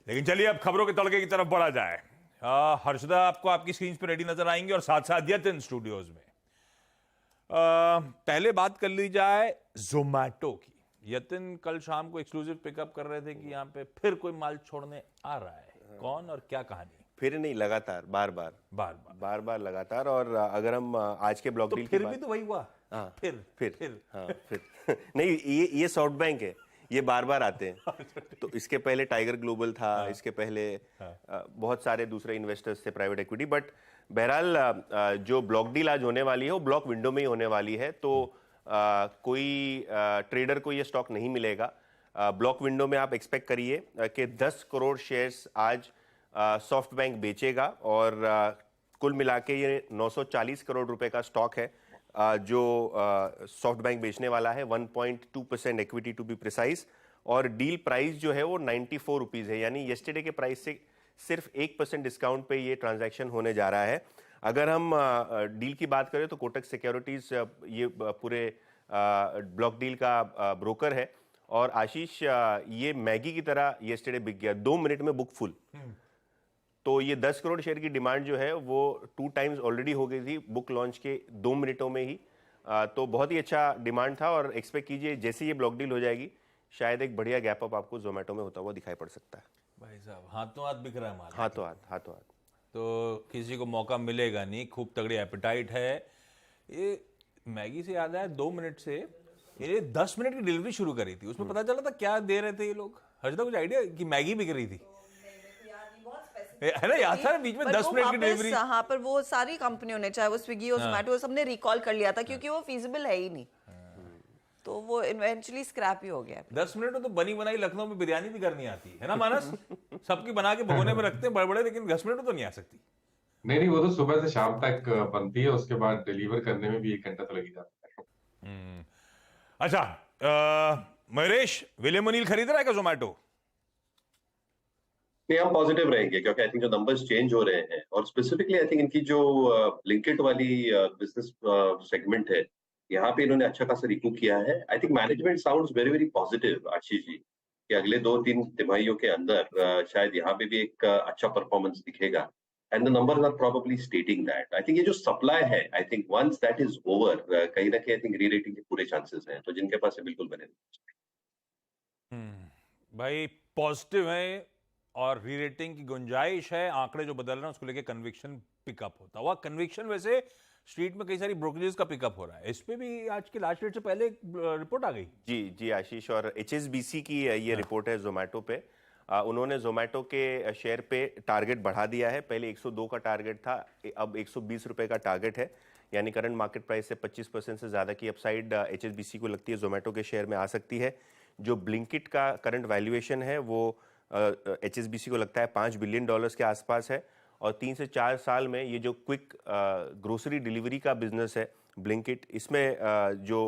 लेकिन चलिए अब खबरों के तड़के की तरफ बढ़ा जाए। हर्षदा आपको आपकी स्क्रीन पर रेडी नजर आएंगे और साथ साथ यतिन स्टूडियोज में। पहले बात कर ली जाए जोमैटो की। यतिन कल शाम को एक्सक्लूसिव पिकअप कर रहे थे कि यहाँ पे फिर कोई माल छोड़ने आ रहा है। कौन और क्या कहानी? फिर नहीं, लगातार बार बार लगातार। और अगर हम आज के ब्लॉक तो डील की फिर बात, भी तो वही हुआ। हाँ फिर हाँ फिर नहीं, ये सॉफ्ट बैंक है, ये बार बार आते हैं। तो इसके पहले टाइगर ग्लोबल था, इसके पहले बहुत सारे दूसरे इन्वेस्टर्स थे, प्राइवेट इक्विटी। बट बहरहाल जो ब्लॉक डील आज होने वाली है वो ब्लॉक विंडो में ही होने वाली है। तो कोई ट्रेडर को ये स्टॉक नहीं मिलेगा। ब्लॉक विंडो में आप एक्सपेक्ट करिए कि 10 करोड़ शेयर्स आज सॉफ्ट बैंक बेचेगा और कुल मिला के ये 940 करोड़ रुपए का स्टॉक है जो सॉफ्ट बैंक बेचने वाला है। 1.2% इक्विटी टू बी प्रिसाइज। और डील प्राइस जो है वो 94 रुपीज है, यानी येस्टरडे के प्राइस से सिर्फ 1% डिस्काउंट पे ये ट्रांजैक्शन होने जा रहा है। अगर हम डील की बात करें तो कोटक सिक्योरिटीज ये पूरे ब्लॉक डील का ब्रोकर है। और आशीष, ये मैगी की तरह येस्टरडे बिक गया, 2 मिनट में बुक फुल। तो ये 10 करोड़ शेयर की डिमांड जो है वो 2 टाइम्स ऑलरेडी हो गई थी बुक लॉन्च के 2 मिनटों में ही। तो बहुत ही अच्छा डिमांड था और एक्सपेक्ट कीजिए जैसे ये ब्लॉक डील हो जाएगी शायद एक बढ़िया गैप अप आपको जोमेटो में होता हुआ दिखाई पड़ सकता है। भाई साहब, हाथों हाथ बिक रहा है माल। हाथों हाथ। तो किसी को मौका मिलेगा नहीं, खूब तगड़ी एपेटाइट है। ये मैगी से याद आया, 2 मिनट से ये 10 मिनट की डिलीवरी शुरू करी थी, उसमें पता चला था क्या दे रहे थे ये लोग? हर्षदा कुछ आइडिया कि मैगी बिक रही थी? है ना, याद था बीच में 10 मिनट की डिलीवरी। हाँ, पर वो सारी कंपनियों ने, चाहे वो स्विगी और जोमेटो, सबने रिकॉल कर लिया था क्योंकि वो फीजिबल है ही नहीं। तो वो इवेंचुअली स्क्रैप ही हो गया। 10 मिनट में तो बनी बनाई लखनऊ में बिरयानी भी करनी आती है ना मानस? सबकी बना के भगोने में रखते हैं बड़े बड़े, लेकिन 10 मिनट में तो नहीं आ सकती। नहीं, वो तो सुबह से शाम तक बनती है, उसके बाद डिलीवर करने में भी 1 घंटा तो लग ही जाता है। अच्छा, महेश, विलियम ओनील खरीद रहा है क्या जोमेटो? नहीं, हम पॉजिटिव रहेंगे क्योंकि आई थिंक जो नंबर्स चेंज हो रहे हैं और स्पेसिफिकली आई थिंक इनकी जो ब्लिंकिट वाली बिजनेस सेगमेंट है, यहाँ पे इन्होंने अच्छा खासा रिकूप किया है। I think management sounds very very positive Ashish ji, कि अगले 2-3 तिमाहियों के अंदर शायद यहाँ पे भी एक अच्छा परफॉर्मेंस दिखेगा। And the numbers are probably stating that. I think ये जो सप्लाई है, I think once that is over, कहीं ना कहीं आई थिंक री रेटिंग के पूरे चांसेस हैं, तो जिनके पास है बिल्कुल बने। भाई पॉजिटिव है और री रेटिंग की गुंजाइश है। आंकड़े जो बदल रहे हैं उसको लेके कन्विक्शन पिकअप होता हुआ। कन्विक्शन वैसे स्ट्रीट में कई सारी ब्रोकरेजेस का पिकअप हो रहा है। इस पे भी आज के लास्ट डेट से पहले एक रिपोर्ट आ गई। जी आशीष, और HSBC की ये रिपोर्ट है जोमेटो पे। उन्होंने जोमेटो के शेयर पे टारगेट बढ़ा दिया है। पहले 102 का टारगेट था, अब 120 रुपए का टारगेट है, यानी करंट मार्केट प्राइस से 25% से ज्यादा की अपसाइड HSBC को लगती है जोमेटो के शेयर में आ सकती है। जो ब्लिंकिट का करंट वैल्यूएशन है वो HSBC को लगता है $5 बिलियन के आसपास है। और 3 से 4 साल में ये जो क्विक ग्रोसरी डिलीवरी का बिजनेस है ब्लिंकिट, इसमें जो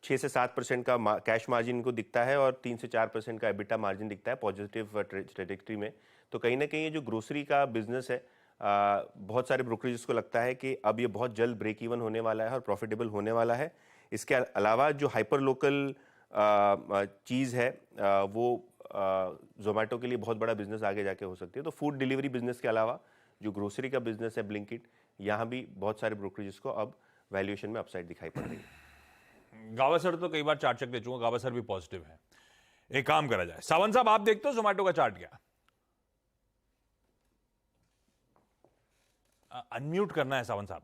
6 से 7% का कैश मार्जिन को दिखता है और 3 से 4% का एबिटा मार्जिन दिखता है पॉजिटिव ट्रेजेक्टरी में। तो कहीं ना कहीं ये जो ग्रोसरी का बिजनेस है, बहुत सारे ब्रोकरेजेस को लगता है कि अब ये बहुत जल्द ब्रेक इवन होने वाला है और प्रॉफिटेबल होने वाला है। इसके अलावा जो हाइपर लोकल चीज़ है वो जोमेटो के लिए बहुत बड़ा बिजनेस आगे जाके हो सकती है। तो फूड डिलीवरी बिजनेस के अलावा जो ग्रोसरी का बिजनेस है ब्लिंकिट, यहाँ भी बहुत सारे ब्रोकरेजेस को अब वैल्यूएशन में अपसाइड दिखाई पड़ रही है। गावसर तो कई बार चार्ट चेक दे चुका, गावसर भी पॉजिटिव है। एक काम करा जाए, सावंत साहब आप देखते हो जोमेटो का चार्ट? क्या अनम्यूट करना है सावंत साहब?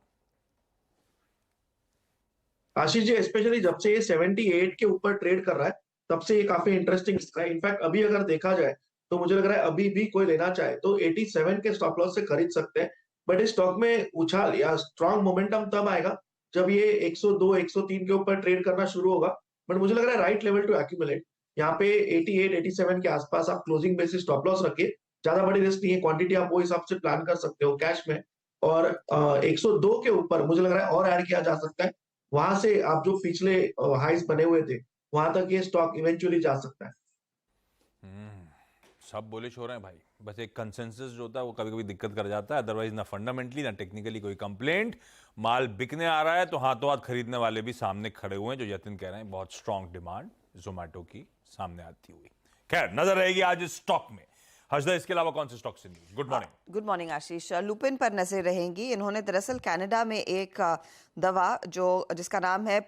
आशीष जी, स्पेशली जब से ये 78 के ऊपर ट्रेड कर रहा है तब से ये काफी इंटरेस्टिंग है। इनफैक्ट अभी अगर देखा जाए तो मुझे लग रहा है अभी भी कोई लेना चाहे तो 87 के स्टॉप लॉस से खरीद सकते हैं। बट इस स्टॉक में उछाल या स्ट्रॉन्ग मोमेंटम तब आएगा जब ये 102 103 के ऊपर ट्रेड करना शुरू होगा। बट मुझे लग रहा है राइट लेवल टू एक्यूमुलेट। यहाँ पे 88 87 के आसपास आप क्लोजिंग बेसिस स्टॉप लॉस रखिए, ज्यादा बड़ी रिस्क नहीं है, क्वांटिटी आप वो हिसाब से प्लान कर सकते हो कैश में। और 102 के ऊपर मुझे लग रहा है और ऐड किया जा सकता है। वहां से आप जो पिछले हाइस बने हुए थे वहां तक ये स्टॉक इवेंचुअली जा सकता है। सब बुलिश हो रहे हैं भाई, बस एक कंसेंसस जो होता है वो कभी कभी दिक्कत कर जाता है। अदरवाइज ना फंडामेंटली ना टेक्निकली कोई कंप्लेंट। माल बिकने आ रहा है तो हाथों हाथ खरीदने वाले भी सामने खड़े हुए हैं। जो यतिन कह रहे हैं, बहुत स्ट्रांग डिमांड जोमेटो की सामने आती हुई। खैर नजर रहेगी आज इस स्टॉक में। हर्षदा, इसके अलावा कौन से स्टॉक से news? Good morning. Good morning Ashish. Lupin पर नजर रहेंगी। इन्होंने दरअसल कनाडा में एक दवा जिसका नाम है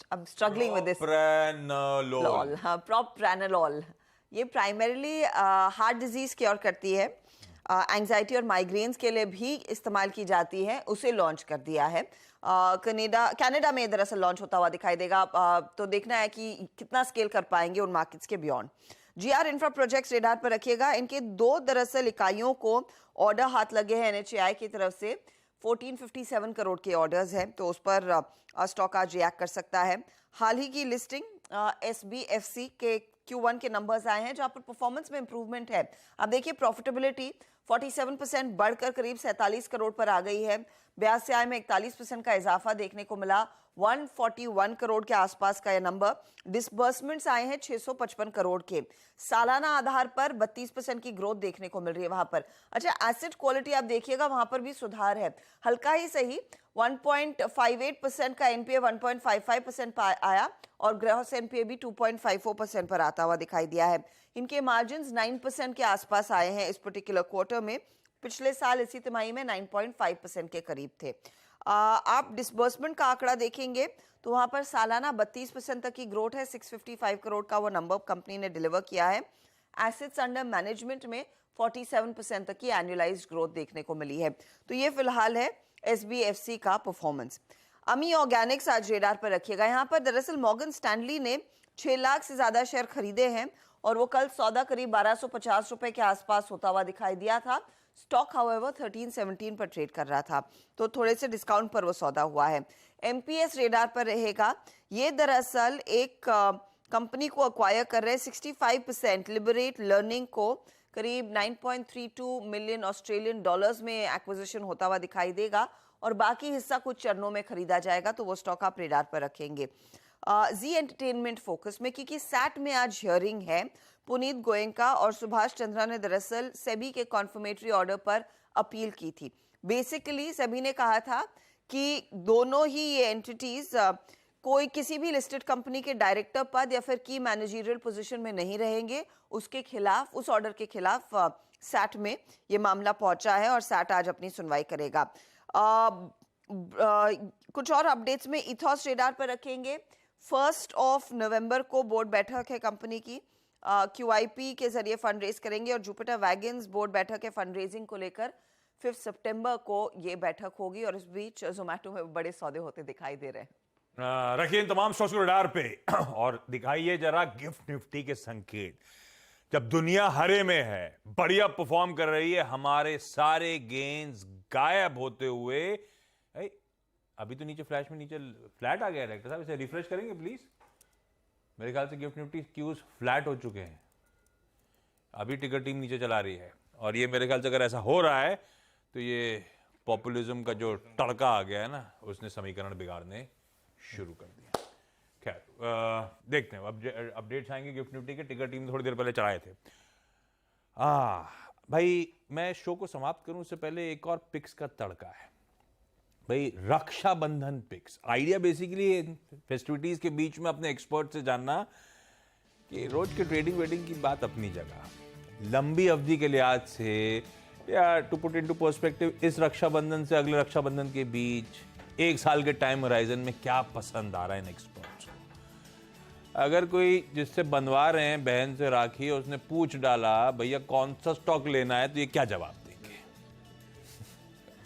I'm struggling with this. Propranolol. हाँ, propranolol। ये प्राइमरीली हार्ट डिजीज क्योर करती है, एंजाइटी और माइग्रेन्स के लिए भी इस्तेमाल की जाती है। उसे लॉन्च कर दिया है कनाडा में, दरअसल लॉन्च होता हुआ दिखाई देगा। तो देखना है कि कितना स्केल कर पाएंगे उन मार्केट्स के beyond. GR infra projects radar पर रखिएगा। इनके 2 दरअसल इकाइयों को ऑर्डर हाथ लगे हैं एनएचएआई की तरफ से। 1457 करोड़ के ऑर्डर्स हैं, तो उस पर स्टॉक आज रिएक्ट कर सकता है। हाल ही की लिस्टिंग एसबीएफसी के Q1 के नंबर्स आए हैं, जहां पर परफॉर्मेंस में इंप्रूवमेंट है। अब देखिए प्रॉफिटेबिलिटी 47% बढ़कर करीब 47 करोड़ पर आ गई है। ब्याज से आय में 41% का इजाफा देखने को मिला। 141 करोड़ के आसपास का यह नंबर। डिसबर्समेंट्स आए हैं 655 करोड़ के। सालाना आधार पर 32% की ग्रोथ देखने को मिल रही है वहां पर। अच्छा, एसेट क्वालिटी आप देखिएगा, वहां पर भी सुधार है, हल्का ही सही। 1.58% का एनपीए 1.55% आया और ग्रॉस एनपीए भी 2.54% पर आता हुआ दिखाई दिया है। इनके मार्जिन्स 9% के आसपास आए हैं इस पर्टिकुलर क्वार्टर में। पिछले साल इसी तिमाही में 9.5% के करीब थे। आप डिसबर्समेंट का आंकड़ा देखेंगे तो वहां पर सालाना 32% तक की ग्रोथ है। 655 करोड़ का वो नंबर कंपनी ने डिलीवर किया है। एसेट्स अंडर मैनेजमेंट में 47% तक की एनुअलाइज्ड ग्रोथ देखने को मिली है। तो ये फिलहाल है एसबीएफसी का परफॉर्मेंस। अमी ऑर्गेनिक्स आज रेडार पर रखिएगा। यहाँ पर दरअसल मॉर्गन स्टैनली ने 6 लाख से ज्यादा शेयर खरीदे हैं और वो कल सौदा करीब 1250 रुपए के आसपास होता हुआ दिखाई दिया था। स्टॉक हाउएवर 1317 पर ट्रेड कर रहा था, तो थोड़े से डिस्काउंट पर वो सौदा हुआ है। एमपीएस रेडार पर रहेगा। ये दरअसल एक कंपनी को अक्वायर कर रहे हैं 65%। लिबरेट लर्निंग को करीब 9.32 मिलियन ऑस्ट्रेलियन डॉलर्स में एक्विजिशन होता हुआ दिखाई देगा और बाकी हिस्सा कुछ चरणों में खरीदा जाएगा, तो वो स्टॉक आप रेडार पर रखेंगे। जी एंटरटेनमेंट फोकस में, क्योंकि सैट में आज हियरिंग है। पुनीत गोयंका और सुभाष चंद्रा ने दरअसल सेबी के कॉन्फर्मेटरी ऑर्डर पर अपील की थी। बेसिकली सेबी ने कहा था कि दोनों ही ये एंटिटीज कोई किसी भी लिस्टेड कंपनी के डायरेक्टर पद या फिर की मैनेजरियल पोजीशन में नहीं रहेंगे। उसके खिलाफ, उस ऑर्डर के खिलाफ सैट में ये मामला पहुंचा है और सैट आज अपनी सुनवाई करेगा। कुछ और अपडेट्स में इथॉस रेडार पर रखेंगे। 1 नवंबर को बोर्ड बैठक है कंपनी की। QIP के जरिए फंड रेज करेंगे और जुपिटर वैगन्स बोर्ड बैठक है फंड रेजिंग को लेकर। 5 सितंबर को ये बैठक होगी और इस बीच जोमैटो में बड़े सौदे होते दिखाई दे रहे हैं। रखिए इन तमाम स्टॉक्स को रडार पे और दिखाइए जरा गिफ्ट निफ्टी के संकेत। जब दुनिया हरे में है, बढ़िया परफॉर्म कर रही है, हमारे सारे गेन्स गायब होते हुए। अभी तो नीचे फ्लैश में नीचे फ्लैट आ गया डायरेक्टर साहब, इसे रिफ्रेश करेंगे प्लीज। मेरे ख्याल से गिफ्ट निफ्टी क्यूज फ्लैट हो चुके हैं। अभी टिकर टीम नीचे चला रही है और ये मेरे ख्याल से अगर ऐसा हो रहा है तो ये पॉपुलिज्म का जो तड़का आ गया है ना, उसने समीकरण बिगाड़ने शुरू कर दिया। खैर देखते हैं अपडेट्स आएंगे गिफ्ट निफ्टी के। टिकर टीम थोड़ी देर पहले चढ़ाए थे। भाई मैं शो को समाप्त करूं उससे पहले एक और पिक्स का तड़का है भाई। Raksha Bandhan picks idea basically festivities के बीच में अपने एक्सपर्ट से जानना कि रोज के ट्रेडिंग वेडिंग की बात अपनी जगह, लंबी अवधि के लिहाज से या टू पुट इनटू पर्सपेक्टिव, इस रक्षाबंधन से अगले रक्षाबंधन के बीच 1 साल के टाइम होराइजन में क्या पसंद आ रहा है इन एक्सपर्ट्स को। अगर कोई जिससे बनवा रहे हैं बहन से राखी, उसने पूछ डाला भैया कौन सा स्टॉक लेना है, तो ये क्या जवाब देंगे?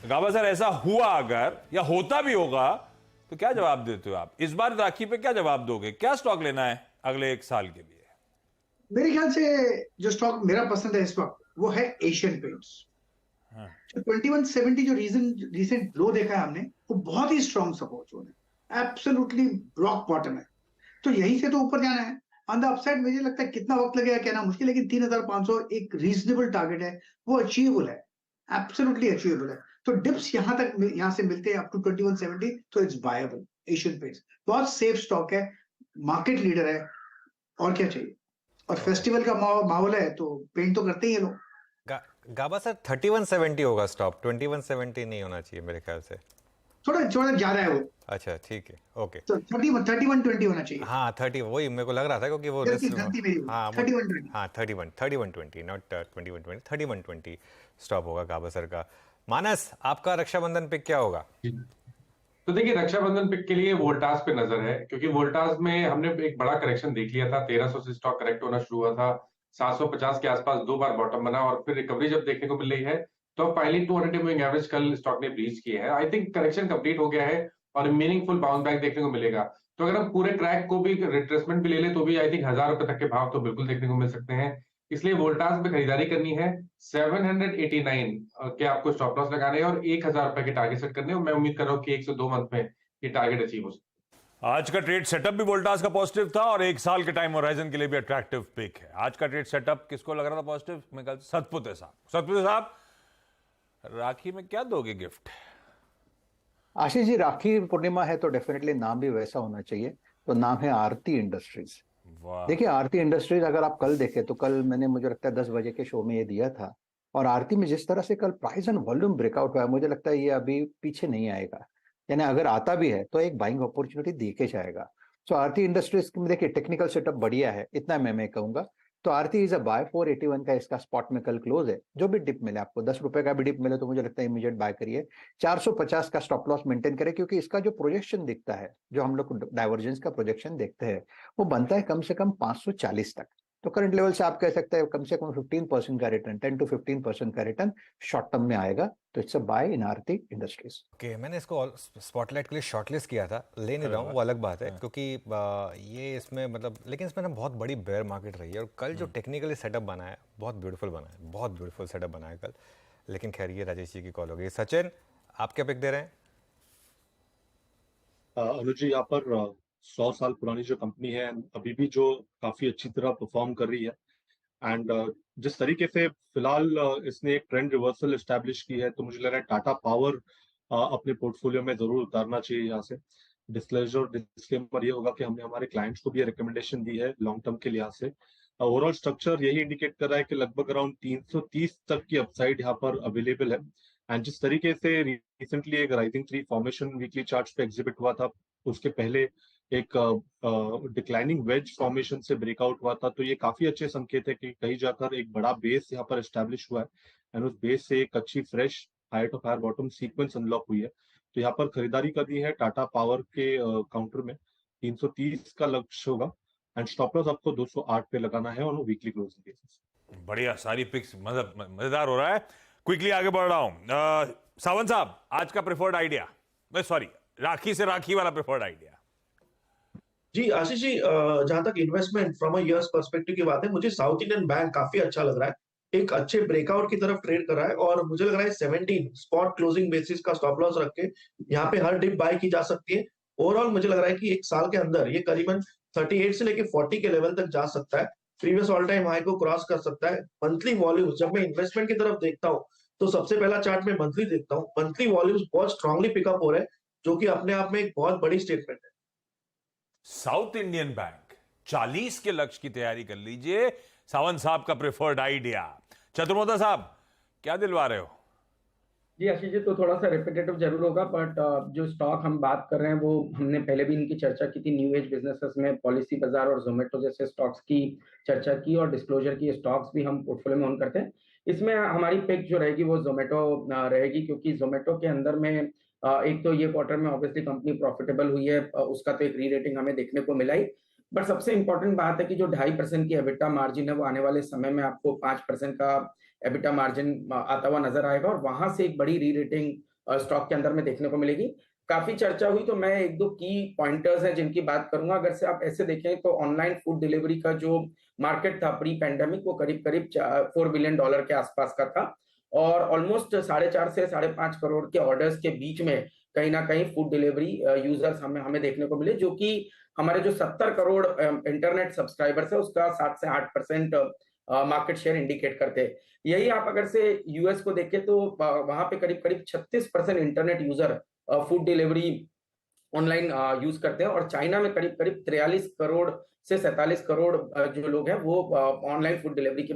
गाबा सर, ऐसा हुआ अगर या होता भी होगा तो क्या जवाब देते हो आप? इस बार राखी पे क्या जवाब दोगे? क्या स्टॉक लेना है अगले 1 साल के लिए? मेरे ख्याल से जो स्टॉक मेरा पसंद है इस वक्त वो है एशियन पेंट्स। 2170 जो रिसेंट लो देखा है हमने, वो बहुत ही स्ट्रॉन्ग सपोर्ट जोन है, एब्सोल्युटली रॉक बॉटम है। तो यहीं से तो ऊपर जाना है। ऑन द अपसाइड मुझे लगता है कितना वक्त लगेगा कहना मुश्किल, लेकिन 3500 एक रीजनेबल टारगेट है, वो अचीवेबल है, एब्सोल्युटली अचीवेबल है। तो डिप्स यहां से मिलते हैं अप टू 2170, तो इट्स बायबल। एशियन पेंट्स बहुत सेफ स्टॉक है, मार्केट लीडर है, और क्या चाहिए। और फेस्टिवल का माहौल है तो पेंट तो करते ही है लोग। गाबा सर 3170 होगा स्टॉप, 2170 नहीं होना चाहिए मेरे ख्याल से। थोड़ा थोड़ा ज्यादा है वो, अच्छा ठीक है, ओके। तो 31-20 होना चाहिए। हाँ 30, वही मेरे को लग रहा था क्योंकि वो गलती मेरी हुई, हाँ 31-20। हाँ 31-20 नॉट 21-20, 31-20 स्टॉप होगा काबसर का। मानस, आपका रक्षाबंधन पिक क्या होगा? तो देखिए, रक्षाबंधन पिक के लिए वोल्टास पे नजर है, क्योंकि वोल्टास में हमने एक बड़ा करेक्शन देख लिया था। 1300 से स्टॉक करेक्ट होना शुरू हुआ था, 750 के आसपास 2 बार बॉटम बना और फिर रिकवरी जब देखने को मिल रही है तो फाइनली 200 मूविंग एवरेज कल स्टॉक ने ब्रीच किए हैं। आई थिंक करेक्शन कंप्लीट हो गया है और मीनिंगफुल बाउंस बैक देखने को मिलेगा। तो अगर हम पूरे ट्रैक को भी रिट्रेसमेंट भी ले ले तो भी आई थिंक 1000 रुपए तक के भाव तो बिल्कुल देखने को मिल सकते हैं। इसलिए वोल्टास में खरीदारी करनी है। 789 के आपको स्टॉप लॉस लगाने हैं और 1000 रुपए के टारगेट सेट करने हैं। मैं उम्मीद कर रहा हूँ कि 1 से 2 मंथ में ये टारगेट अचीव हो सकता है। आज का ट्रेड सेटअप भी वोल्टास का पॉजिटिव था और 1 साल के टाइम होराइजन के लिए भी अट्रैक्टिव पिक है। आज का ट्रेड सेटअप किसको लग रहा था पॉजिटिव? मैं कल सतपुते साहब, राखी में क्या दोगे गिफ्ट? आशीष जी, राखी पूर्णिमा है तो डेफिनेटली नाम भी वैसा होना चाहिए, तो नाम है आरती इंडस्ट्रीज। देखिए, आरती इंडस्ट्रीज अगर आप कल देखें तो कल मैंने, मुझे लगता है 10 बजे के शो में ये दिया था, और आरती में जिस तरह से कल प्राइस एंड वॉल्यूम ब्रेकआउट हुआ है, मुझे लगता है ये अभी पीछे नहीं आएगा, यानी अगर आता भी है तो एक बाइंग अपॉर्चुनिटी देके जाएगा। सो आरती इंडस्ट्रीज में देखिए टेक्निकल सेटअप बढ़िया है, इतना मैं कहूंगा। तो आरती इज अ बाय। 481 का इसका स्पॉट में कल क्लोज है। जो भी डिप मिले आपको, 10 रुपए का भी डिप मिले तो मुझे लगता है इमीडिएट बाय करिए। 450 का स्टॉप लॉस मेंटेन करें, क्योंकि इसका जो प्रोजेक्शन दिखता है, जो हम लोग डाइवर्जेंस का प्रोजेक्शन देखते हैं, वो बनता है कम से कम 540 तक। तो करंट लेवल से आप कह सकते हैं कम से कम 15% का रिटर्न, 10 to 15% का रिटर्न शॉर्ट टर्म में आएगा। तो it's a buy in Aarti industries. Okay, मैंने इसको स्पॉटलाइट के लिए शॉर्टलिस्ट किया था, ले नहीं रहा हूँ, वो अलग बात है, क्योंकि ये इसमें मतलब, लेकिन इसमें ना बहुत बड़ी बेयर मार्केट रही है और कल जो टेक्निकली सेटअप बना है बहुत ब्यूटीफुल बना है, बहुत ब्यूटीफुल सेटअप बना है कल। लेकिन खैर ये राजेश जी की कॉल हो गई। सचिन, आप क्या पिक दे रहे हैं? अनुज जी, यहाँ पर 100 साल पुरानी जो कंपनी है अभी भी जो काफी अच्छी तरह परफॉर्म कर रही है, एंड जिस तरीके से फिलहाल इसने एक ट्रेंड रिवर्सल एस्टैब्लिश की है, तो मुझे लग रहा है टाटा पावर अपने पोर्टफोलियो में जरूर उतारना चाहिए। यहाँ से डिस्क्लेमर ये होगा कि हमने हमारे क्लाइंट्स को भी रिकमेंडेशन दी है लॉन्ग टर्म के लिहाज से। ओवरऑल स्ट्रक्चर यही इंडिकेट कर रहा है कि लगभग अराउंड 330 तक की अपसाइड यहाँ पर अवेलेबल है। एंड जिस तरीके से रिसेंटली एक rising tree formation weekly charts पे एग्जिबिट हुआ था, उसके पहले एक डिक्लाइनिंग वेज फॉर्मेशन से ब्रेकआउट हुआ था, तो ये काफी अच्छे संकेत है कि कहीं जाकर एक बड़ा बेस यहाँ पर एस्टैब्लिश हुआ है एंड उस बेस से एक अच्छी fresh higher of higher bottom sequence unlock हुई है। तो यहाँ पर खरीदारी करनी है टाटा पावर के काउंटर में। 330 का लक्ष्य होगा एंड स्टॉप लॉस आपको 208 पे लगाना है ऑन वीकली क्लोजिंग बेसिस। बढ़िया, सारी पिक्स मजेदार हो रहा है। क्विकली आगे बढ़ रहा हूं। सावंत साहब, आज का प्रेफर्ड आइडिया, सॉरी राखी से राखी वाला प्रेफर्ड आइडिया। जी आशीष जी, जहां तक investment from a years perspective की बात है, मुझे साउथ इंडियन बैंक काफी अच्छा लग रहा है। एक अच्छे ब्रेकआउट की तरफ ट्रेड कर रहा है और मुझे लग रहा है 17 स्पॉट क्लोजिंग बेसिस का स्टॉप लॉस रख के यहाँ पे हर डिप बाय की जा सकती है। ओवरऑल मुझे लग रहा है कि एक साल के अंदर ये करीबन 38 से लेके 40 के लेवल तक जा सकता है। प्रीवियस ऑल टाइम हाई को क्रॉस कर सकता है। मंथली वॉल्यूम जब मैं इन्वेस्टमेंट की तरफ देखता हूँ तो सबसे पहला चार्ट में मंथली देखता हूँ, मंथली वॉल्यूम्स बहुत स्ट्रांगली पिकअप हो रहे हैं, जो कि अपने आप में एक बहुत बड़ी स्टेटमेंट है। साउथ इंडियन बैंक 40 के लक्ष्य की तैयारी कर लीजिए। सावंत साहब का प्रेफर्ड आइडिया। चतुर्मोदा साहब, क्या दिलवा रहे हो? जी आशीष जी, तो थोड़ा सा रिपीटेटिव जरूर होगा, बट जो स्टॉक हम बात कर रहे हैं वो हमने पहले भी इनकी चर्चा की थी। न्यू एज बिजनेसेस में पॉलिसी बाजार और जोमेटो जैसे स्टॉक्स की चर्चा की और डिस्क्लोजर की स्टॉक्स भी हम पोर्टफोलियो में ऑन करते हैं। इसमें हमारी पिक जो रहेगी वो जोमेटो रहेगी, क्योंकि जोमेटो के अंदर में एक तो ये क्वार्टर में ऑब्वियसली कंपनी प्रॉफिटेबल हुई है, उसका तो एक री रेटिंग हमें देखने को मिला ही, बट सबसे इंपॉर्टेंट बात है कि जो 2.5% की एबिटा मार्जिन है वो आने वाले समय में आपको 5% का एबिटा मार्जिन आता हुआ नजर आएगा और वहां से एक बड़ी री रेटिंग स्टॉक के अंदर में देखने को मिलेगी। काफी चर्चा हुई तो मैं एक दो की पॉइंटर्स हैं जिनकी बात करूंगा। अगर से आप ऐसे देखें तो ऑनलाइन फूड डिलीवरी का जो मार्केट था प्री पैंडेमिक वो करीब करीब $4 बिलियन के आसपास का था और ऑलमोस्ट 4.5 से 5.5 करोड़ के ऑर्डर्स के बीच में कहीं ना कहीं फूड डिलीवरी यूजर्स हमें देखने को मिले, जो कि हमारे जो 70 करोड़ इंटरनेट सब्सक्राइबर्स है उसका 7 से 8% मार्केट शेयर इंडिकेट करते हैं। यही आप अगर से यूएस को देखें तो वहां पे करीब करीब 36% internet user food delivery online use करते हैं और चाइना में करीब करीब 43 करोड़ से 47 करोड़ जो लोग हैं वो ऑनलाइन फूड डिलीवरी के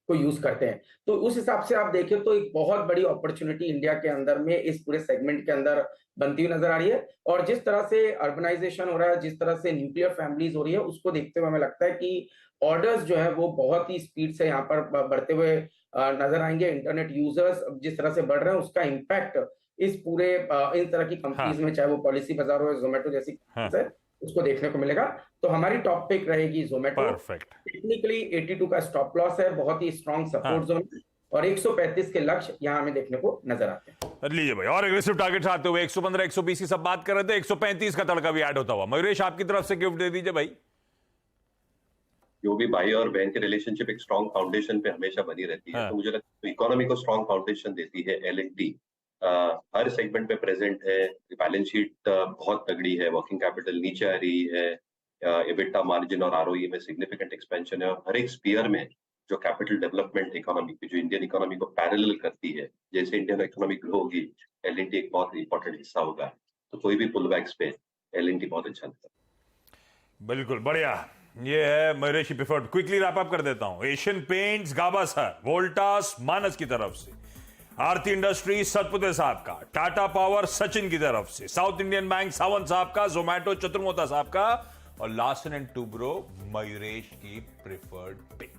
को यूज करते हैं। तो उस हिसाब से आप देखें तो एक बहुत बड़ी अपॉर्चुनिटी इंडिया के अंदर में इस पूरे सेगमेंट के अंदर बनती हुई नजर आ रही है। और जिस तरह से अर्बनाइजेशन हो रहा है, जिस तरह से न्यूक्लियर फैमिलीज हो रही है, उसको देखते हुए हमें लगता है कि ऑर्डर्स जो है वो बहुत ही स्पीड से यहाँ पर बढ़ते हुए नजर आएंगे। इंटरनेट यूजर्स जिस तरह से बढ़ रहे हैं, उसका इम्पैक्ट इस पूरे इन तरह की कंपनीज में, चाहे वो पॉलिसी बाजार हो या जोमेटो जैसी है, उसको देखने को मिलेगा। तो हमारी टॉप पिक रहेगी जोमेटो। परफेक्ट। टेक्निकली 82 का स्टॉप लॉस है, बहुत ही स्ट्रॉन्ग सपोर्ट जोन, और 135 के लक्ष्य यहाँ हमें देखने को नजर आते हैं। लीजिए भाई, और एग्रेसिव टारगेट आते हुए 115 120 की सब बात कर रहे थे, 135 का तड़का भी ऐड होता हुआ। मयूरेश, आपकी तरफ से गिफ्ट दे दीजिए भाई। जो भी भाई और बहन की रिलेशनशिप एक स्ट्रॉन्ग फाउंडेशन पे हमेशा बनी रहती है, तो मुझे लगता है इकोनॉमी को स्ट्रॉन्ग फाउंडेशन देती है L&T। हर सेगमेंट पे प्रेजेंट है, बैलेंस शीट बहुत तगड़ी है, वर्किंग कैपिटल नीचे आ रही है, एबिटा मार्जिन और ROE में सिग्निफिकेंट एक्सपेंशन है, और हर एक स्पीयर में जो कैपिटल डेवलपमेंट इकोनॉमी की, जो इंडियन इकोनॉमी को पैरेलल करती है, जैसे इंडियन इकोनॉमी ग्रो होगी, L&T एक बहुत इंपॉर्टेंट हिस्सा होगा। तो कोई भी पुलबैक्स पे L&T बहुत अच्छा लगता है। बिल्कुल बढ़िया, ये है मयूरेश की प्रिफर्ड। क्विकली रैप अप कर देता हूं। एशियन पेंट्स गाभासर, वोल्टास मानस की तरफ से, आरती इंडस्ट्रीज सतपुते साहब का, टाटा पावर सचिन की तरफ से, साउथ इंडियन बैंक सावंत साहब का, जोमेटो चतुर्मोता साहब का, और लार्सन एंड टुब्रो मयूरेश की प्रिफर्ड पिक।